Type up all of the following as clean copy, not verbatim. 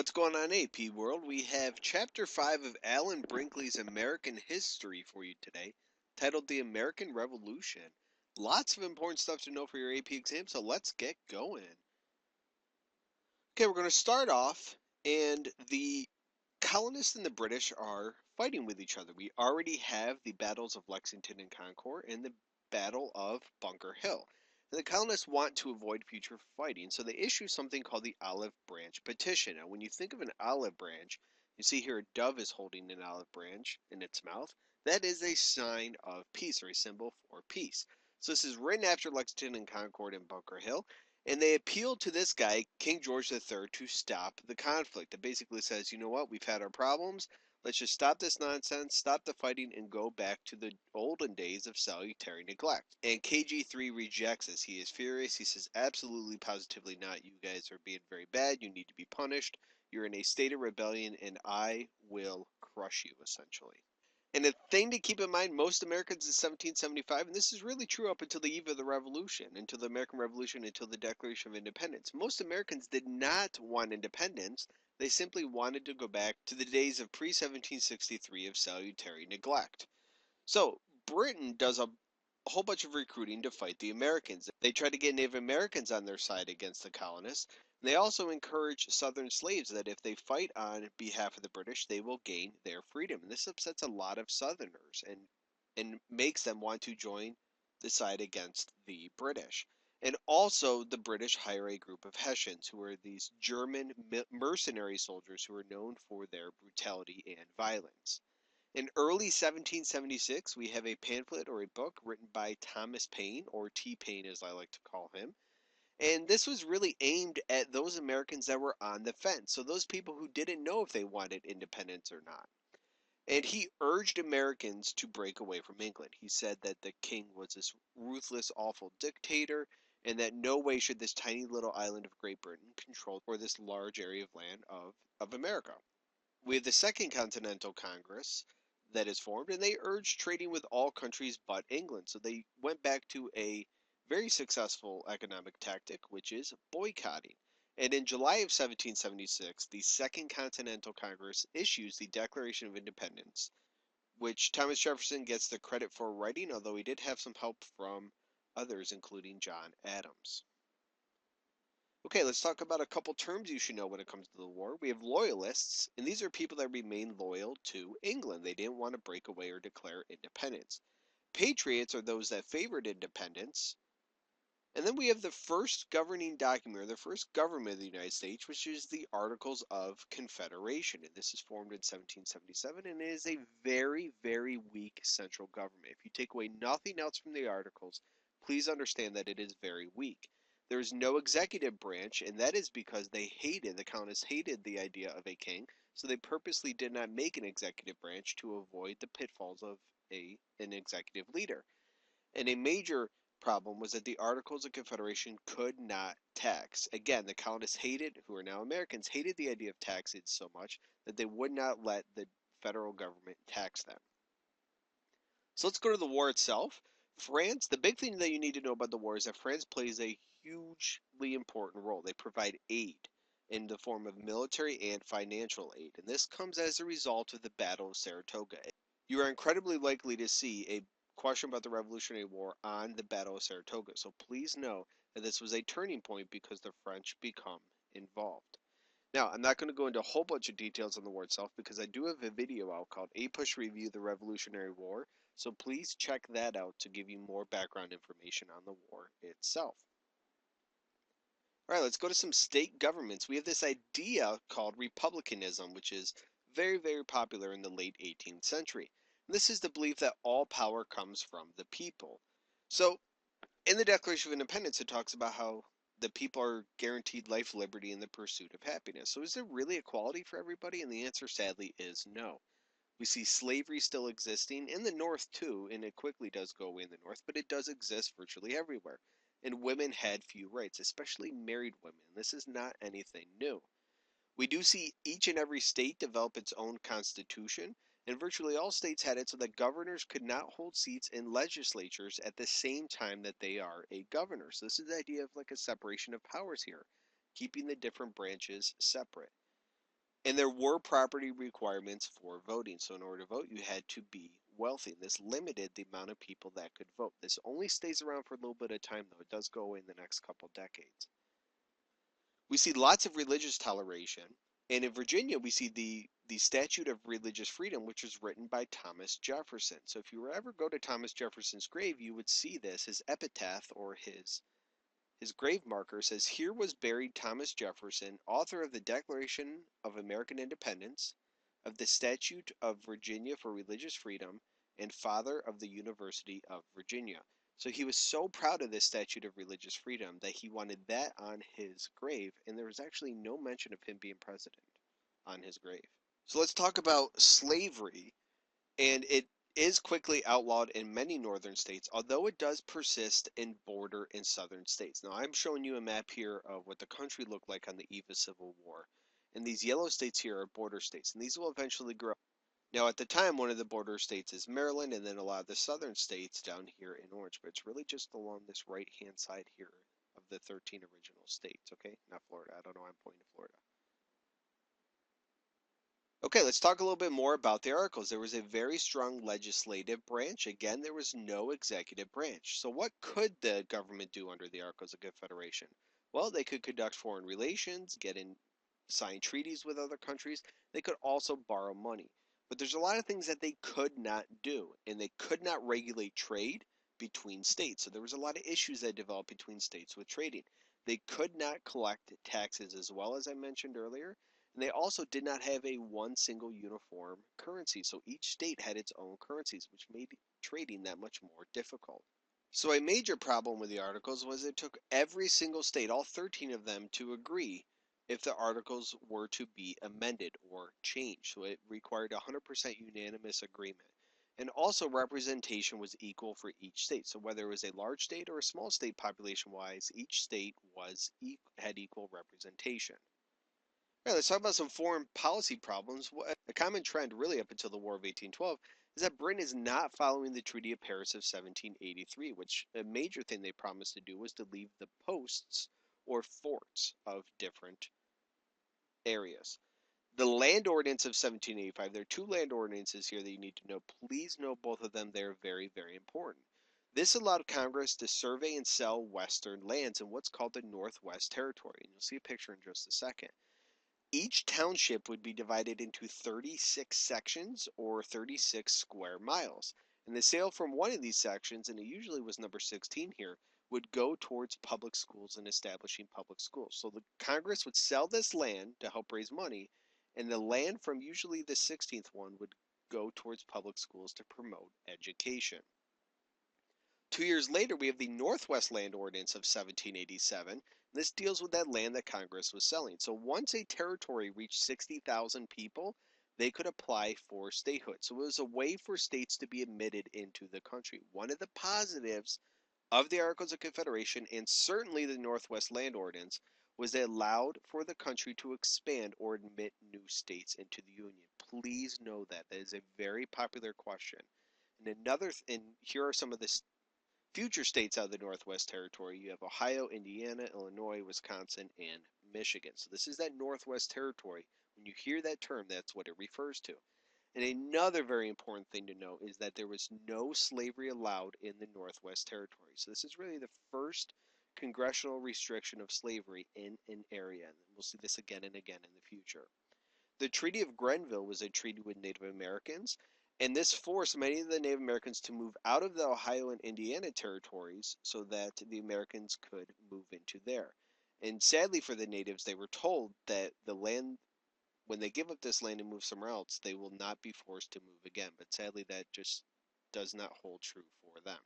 What's going on, AP World? We have Chapter 5 of Alan Brinkley's American History for you today, titled The American Revolution. Lots of important stuff to know for your AP exam, so let's get going. Okay, we're going to start off, and the colonists and the British are fighting with each other. We already have the battles of Lexington and Concord and the Battle of Bunker Hill. And the colonists want to avoid future fighting, so they issue something called the Olive Branch Petition. Now, when you think of an olive branch, you see here a dove is holding an olive branch in its mouth. That is a sign of peace, or a symbol for peace. So this is written after Lexington and Concord and Bunker Hill, and they appealed to this guy, King George III, to stop the conflict. It basically says, you know what, we've had our problems. Let's just stop this nonsense, stop the fighting, and go back to the olden days of salutary neglect. And KG3 rejects this. He is furious. He says, absolutely, positively not. You guys are being very bad. You need to be punished. You're in a state of rebellion, and I will crush you, essentially. And a thing to keep in mind, most Americans in 1775, and this is really true up until the eve of the Revolution, until the American Revolution, until the Declaration of Independence, most Americans did not want independence. They simply wanted to go back to the days of pre-1763 of salutary neglect. So Britain does a whole bunch of recruiting to fight the Americans. They try to get Native Americans on their side against the colonists. They also encourage Southern slaves that if they fight on behalf of the British, they will gain their freedom. And this upsets a lot of Southerners and makes them want to join the side against the British. And also, the British hire a group of Hessians, who are these German mercenary soldiers who are known for their brutality and violence. In early 1776, we have a pamphlet or a book written by Thomas Paine, or T. Paine as I like to call him. And this was really aimed at those Americans that were on the fence. So those people who didn't know if they wanted independence or not. And he urged Americans to break away from England. He said that the king was this ruthless, awful dictator, and that no way should this tiny little island of Great Britain control or this large area of land of America. We have the Second Continental Congress that is formed, and they urged trading with all countries but England. So they went back to a very successful economic tactic, which is boycotting. And in July of 1776, the Second Continental Congress issues the Declaration of Independence, which Thomas Jefferson gets the credit for writing, although he did have some help from others, including John Adams. Okay, let's talk about a couple terms you should know when it comes to the war. We have loyalists, and these are people that remain loyal to England. They didn't want to break away or declare independence. Patriots are those that favored independence. And then we have the first governing document, or the first government of the United States, which is the Articles of Confederation. And this is formed in 1777, and it is a very, very weak central government. If you take away nothing else from the Articles, please understand that it is very weak. There is no executive branch, and that is because the colonists hated the idea of a king, so they purposely did not make an executive branch to avoid the pitfalls of an executive leader. And a major problem was that the Articles of Confederation could not tax. Again, the colonists who are now Americans, hated the idea of taxing so much that they would not let the federal government tax them. So let's go to the war itself. France, the big thing that you need to know about the war is that France plays a hugely important role. They provide aid in the form of military and financial aid, and this comes as a result of the Battle of Saratoga. You are incredibly likely to see a question about the Revolutionary War on the Battle of Saratoga, so please know that this was a turning point because the French become involved. Now, I'm not going to go into a whole bunch of details on the war itself because I do have a video out called APUSH Review the Revolutionary War, so please check that out to give you more background information on the war itself. All right, let's go to some state governments. We have this idea called republicanism, which is very, very popular in the late 18th century. This is the belief that all power comes from the people. So, in the Declaration of Independence, it talks about how the people are guaranteed life, liberty, and the pursuit of happiness. So, is there really equality for everybody? And the answer, sadly, is no. We see slavery still existing in the North, too, and it quickly does go away in the North, but it does exist virtually everywhere. And women had few rights, especially married women. This is not anything new. We do see each and every state develop its own constitution, and virtually all states had it so that governors could not hold seats in legislatures at the same time that they are a governor. So this is the idea of like a separation of powers here, keeping the different branches separate. And there were property requirements for voting. So in order to vote, you had to be wealthy. This limited the amount of people that could vote. This only stays around for a little bit of time, though. It does go away in the next couple decades. We see lots of religious toleration. And in Virginia, we see the Statute of Religious Freedom, which was written by Thomas Jefferson. So if you were ever go to Thomas Jefferson's grave, you would see this. His epitaph, or his grave marker, says, "Here was buried Thomas Jefferson, author of the Declaration of American Independence, of the Statute of Virginia for Religious Freedom, and father of the University of Virginia." So he was so proud of this Statute of Religious Freedom that he wanted that on his grave, and there was actually no mention of him being president on his grave. So let's talk about slavery, and it is quickly outlawed in many northern states, although it does persist in border and southern states. Now, I'm showing you a map here of what the country looked like on the eve of Civil War. And these yellow states here are border states, and these will eventually grow. Now, at the time, one of the border states is Maryland, and then a lot of the southern states down here in orange, but it's really just along this right-hand side here of the 13 original states, okay? Not Florida. I don't know why I'm pointing to Florida. Okay, let's talk a little bit more about the Articles. There was a very strong legislative branch. Again, there was no executive branch. So what could the government do under the Articles of Confederation? Well, they could conduct foreign relations, sign treaties with other countries. They could also borrow money. But there's a lot of things that they could not do, and they could not regulate trade between states. So there was a lot of issues that developed between states with trading. They could not collect taxes as well, as I mentioned earlier, and they also did not have a one single uniform currency, so each state had its own currencies, which made trading that much more difficult. So a major problem with the Articles was it took every single state, all 13 of them, to agree if the Articles were to be amended or changed. So it required 100% unanimous agreement. And also representation was equal for each state. So whether it was a large state or a small state population-wise, each state had equal representation. Yeah, let's talk about some foreign policy problems. A common trend, really, up until the War of 1812, is that Britain is not following the Treaty of Paris of 1783, which a major thing they promised to do was to leave the posts or forts of different areas. The Land Ordinance of 1785, there are two land ordinances here that you need to know. Please know both of them. They're very, very important. This allowed Congress to survey and sell Western lands in what's called the Northwest Territory. And you'll see a picture in just a second. Each township would be divided into 36 sections or 36 square miles. And the sale from one of these sections, and it usually was number 16 here, would go towards public schools and establishing public schools. So the Congress would sell this land to help raise money, and the land from usually the 16th one would go towards public schools to promote education. 2 years later, we have the Northwest Land Ordinance of 1787. This deals with that land that Congress was selling. So once a territory reached 60,000 people, they could apply for statehood. So it was a way for states to be admitted into the country. One of the positives of the Articles of Confederation, and certainly the Northwest Land Ordinance, was it allowed for the country to expand or admit new states into the Union. Please know that. That is a very popular question. And here are some of the future states out of the Northwest Territory. You have Ohio, Indiana, Illinois, Wisconsin, and Michigan. So this is that Northwest Territory. When you hear that term, that's what it refers to. And another very important thing to note is that there was no slavery allowed in the Northwest Territory. So this is really the first congressional restriction of slavery in an area. And we'll see this again and again in the future. The Treaty of Grenville was a treaty with Native Americans, and this forced many of the Native Americans to move out of the Ohio and Indiana territories so that the Americans could move into there. And sadly for the natives, they were told that the land, when they give up this land and move somewhere else, they will not be forced to move again. But sadly, that just does not hold true for them.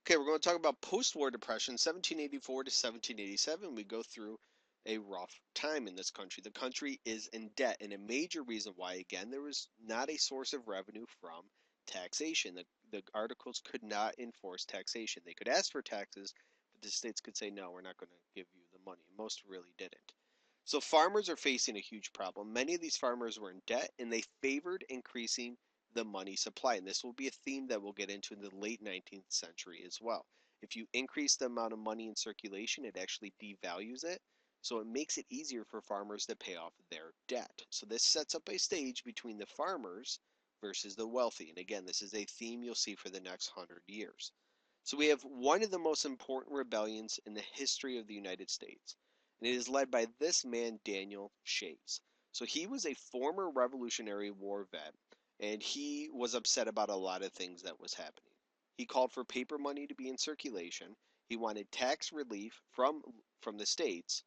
Okay, we're going to talk about post-war depression, 1784 to 1787. We go through a rough time in this country. The country is in debt, and a major reason why, again, there was not a source of revenue from taxation. The articles could not enforce taxation. They could ask for taxes, but the states could say, no, we're not going to give you the money. Most really didn't. So farmers are facing a huge problem. Many of these farmers were in debt, and they favored increasing the money supply. And this will be a theme that we'll get into in the late 19th century as well. If you increase the amount of money in circulation, it actually devalues it. So it makes it easier for farmers to pay off their debt. So this sets up a stage between the farmers versus the wealthy. And again, this is a theme you'll see for the next 100 years. So we have one of the most important rebellions in the history of the United States. And it is led by this man, Daniel Shays. So he was a former Revolutionary War vet, and he was upset about a lot of things that was happening. He called for paper money to be in circulation. He wanted tax relief from the states,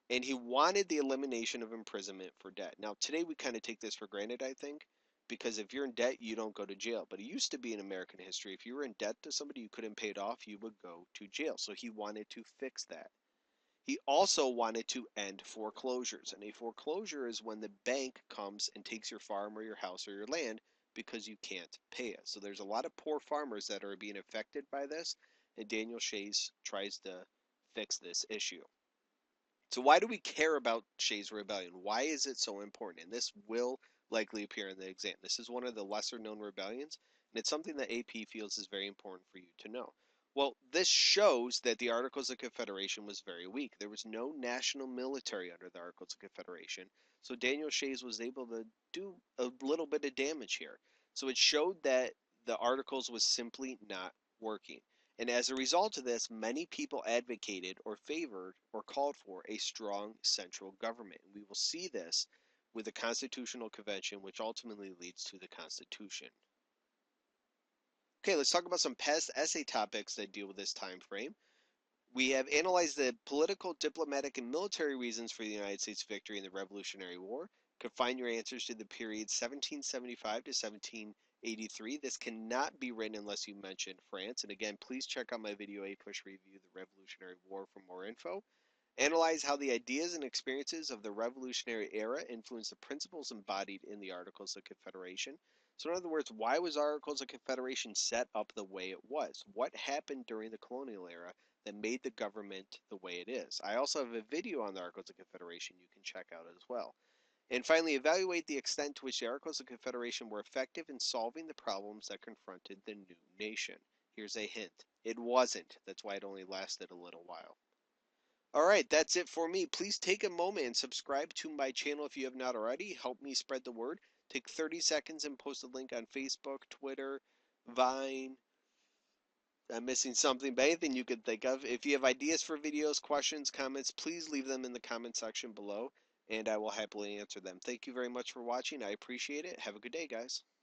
and he wanted the elimination of imprisonment for debt. Now, today we kind of take this for granted, I think, because if you're in debt, you don't go to jail. But it used to be in American history, if you were in debt to somebody you couldn't pay it off, you would go to jail. So he wanted to fix that. He also wanted to end foreclosures. And a foreclosure is when the bank comes and takes your farm or your house or your land because you can't pay it. So there's a lot of poor farmers that are being affected by this, and Daniel Shays tries to fix this issue. So why do we care about Shays' rebellion? Why is it so important? And this will likely appear in the exam. This is one of the lesser known rebellions, and it's something that AP feels is very important for you to know. Well, this shows that the Articles of Confederation was very weak. There was no national military under the Articles of Confederation, so Daniel Shays was able to do a little bit of damage here. So it showed that the Articles was simply not working. And as a result of this, many people advocated or favored or called for a strong central government. And we will see this with the Constitutional Convention, which ultimately leads to the Constitution. Okay, let's talk about some past essay topics that deal with this time frame. We have analyzed the political, diplomatic, and military reasons for the United States victory in the Revolutionary War. Confine your answers to the period 1775 to 1783. This cannot be written unless you mention France. And again, please check out my video APUSH review, the Revolutionary War, for more info. Analyze how the ideas and experiences of the Revolutionary era influenced the principles embodied in the Articles of Confederation. So, in other words, why was Articles of Confederation set up the way it was? What happened during the colonial era that made the government the way it is? I also have a video on the Articles of Confederation you can check out as well. And finally, evaluate the extent to which the Articles of Confederation were effective in solving the problems that confronted the new nation. Here's a hint. It wasn't. That's why it only lasted a little while. All right, that's it for me. Please take a moment and subscribe to my channel if you have not already. Help me spread the word. Take 30 seconds and post a link on Facebook, Twitter, Vine. I'm missing something, but anything you could think of. If you have ideas for videos, questions, comments, please leave them in the comment section below, and I will happily answer them. Thank you very much for watching. I appreciate it. Have a good day, guys.